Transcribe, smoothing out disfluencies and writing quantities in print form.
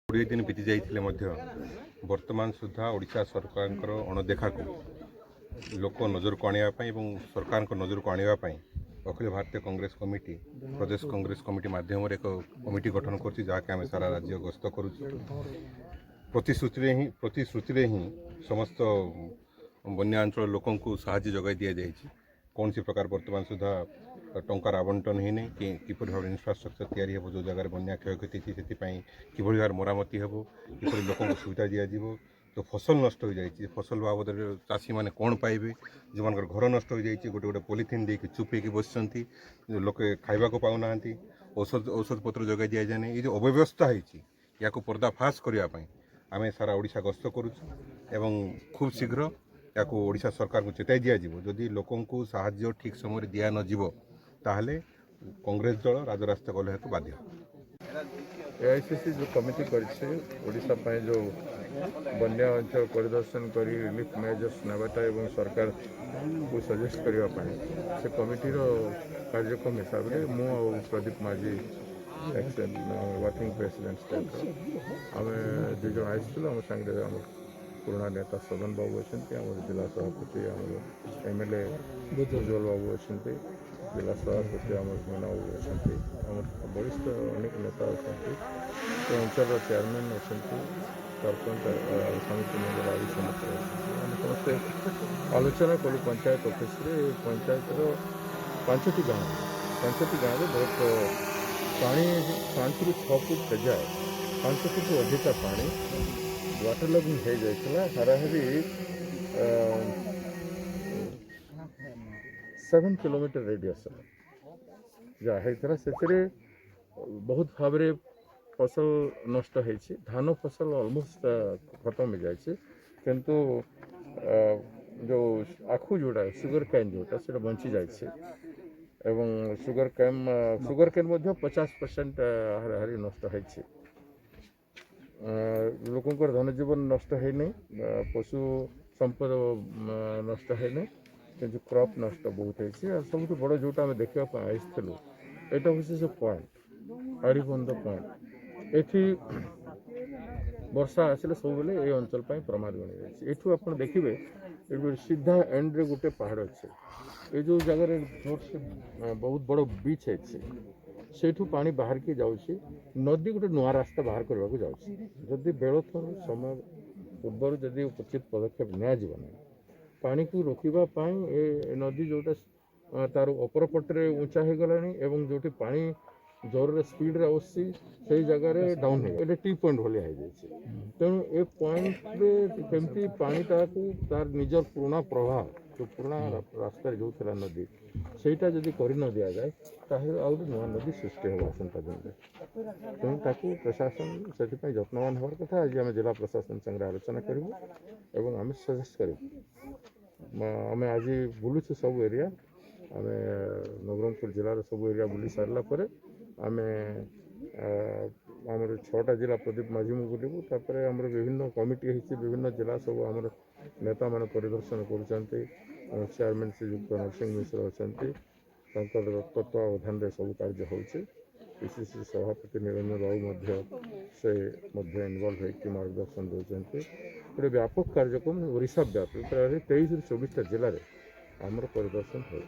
कोड़े दिन बीती जाइए वर्तमान सुधा ओडिशा सरकार अणदेखा को लोक नजर को आने सरकार को नजर को आने अखिल भारतीय कांग्रेस कमिटी प्रदेश कांग्रेस कमिटी माध्यम एक कमिटी गठन कर सारा राज्य गस्त कर प्रतिश्रुति ही समस्त बन्या अंचल लोक साहाय्य जगह दि जाए कौन सी प्रकार वर्तमान सुधा टंकार आवंटन ही नहीं किपर भाव इन्फ्रास्ट्रक्चर तैयारी हो जो जगह बन्या क्षयक्षति थी से कि भाव मरामती हे कि लोक सुविधा दिज्व तो फसल नष्ट हो जाए फसल बाबद चाषी मैंने कौन पाइबे जो मान घर नष्ट हो जाए गोटे गोटे पॉलिथिन दे चुपे बस लोक खाइबा को पाऊना औषध पत्र जगह दि जाए ये जो अव्यवस्था या पर्दाफाश करने आम सारा ओडिशा गस्त करुँ खूब शीघ्र या ओडिशा सरकार को चेताई दिज्व जदि लोक साहाय्य ठीक समय दि नजिव ताहले कांग्रेस दल राजरास्ता गले हेतु बाध्य। एआईसीसी जो कमिटी करिछे जो बन्या अंचल परिदर्शन कर रिलीफ मेजर्स नेबाटा एवं सरकार को सजेस्ट करने से कमिटी कार्यक्रम हिसाब से मु प्रदीप माझी वर्किंग प्रेसिडेंट आम दुज आम सांगे आम पुराना नेता सदन बाबू अच्छा जिला सभापति आम एमएलए उज्ज्वल बाबू अच्छा जिला सभापति आम मीना बाबू अच्छा वरिष्ठ अनेक नेता अच्छा अंचल चेयरमैन अच्छा सरपंच समिति मेम्बर आदि समस्त आलोचना कलु पंचायत ऑफिस पंचायत पांचटी गाँव बहुत पानी 5 ରୁ 6 फुट जाए 5 फुट अधिका पानी वाटर लगिंग हो जाता हाराहारी 7 किलोमीटर रेडियस जहाँ से बहुत भाव फसल नष्ट हो धान फसल ऑलमोस्ट खत्म हो जाए किंतु जो आखु जोड़ा सुगर कैन जोटा से बंची जाए एवं सुगर कैन 50% हाराहारी नष्ट हो लोकंर धन जीवन नष्ट है नहीं पशु संपद नष्ट है नहीं कि क्रॉप नष्ट बहुत है सब बड़ जोटा आम देखा आसलु यहाँ हूँ से पॉइंट आड़ीबंध पॉइंट ये वर्षा आसिले सब बेले ये अंचल प्रमाद बनी जाए ये आप देखिए ये सीधा एंड रे गोटे पहाड़ अच्छे ये जो जगह जोर से बहुत बड़ बीच है सेठू पानी बाहर की जाऊँगी नदी गोटे नुआ रास्ता बाहर करने को जाऊँगी बेल थर समय पूर्व जदि उचित पदक्षेप नि पानी को रोकवाई नदी जोटा तार अपर पटे ऊंचा हो गला जो पानी जोर स्पीड आसी से जगह डाउन हो टी पॉइंट भाया तेणु ए पॉइंट केमती पानीटा को तार निजर पुराना प्रवाह जो पुराना रास्ता जो थी नदी सेटा जदि कर न दि जाए ताहले आउ नुआ नदी सृष्टि हो आसंता दिन में तेणु ताकू प्रशासन से जत्नवान हमार कथा आज आम जिला प्रशासन संगे आलोचना करूँ एवं आम सजेस्ट करूँ आम आज बुलूँ सब एरिया आम नवरंगपुर जिलार सब एरिया बुली सारापर आम आमर 6टा जिला प्रदीप माझी मु बुलू तापर आम विभिन्न कमिटी विभिन्न जिला सब आम नेता मान परिदर्शन कर चेयरमैन श्रीयुक्त नरसिंह मिश्र अच्छा तत्वावधान सब कार्य हो पीसीसी सभापति निरंजन बाबू से इनवल्व होकर मार्गदर्शन देते गोटे व्यापक कार्यक्रम ओडिशा व्यापी प्राय 23 ରୁ 24टा जिले में आमर परिदर्शन हो।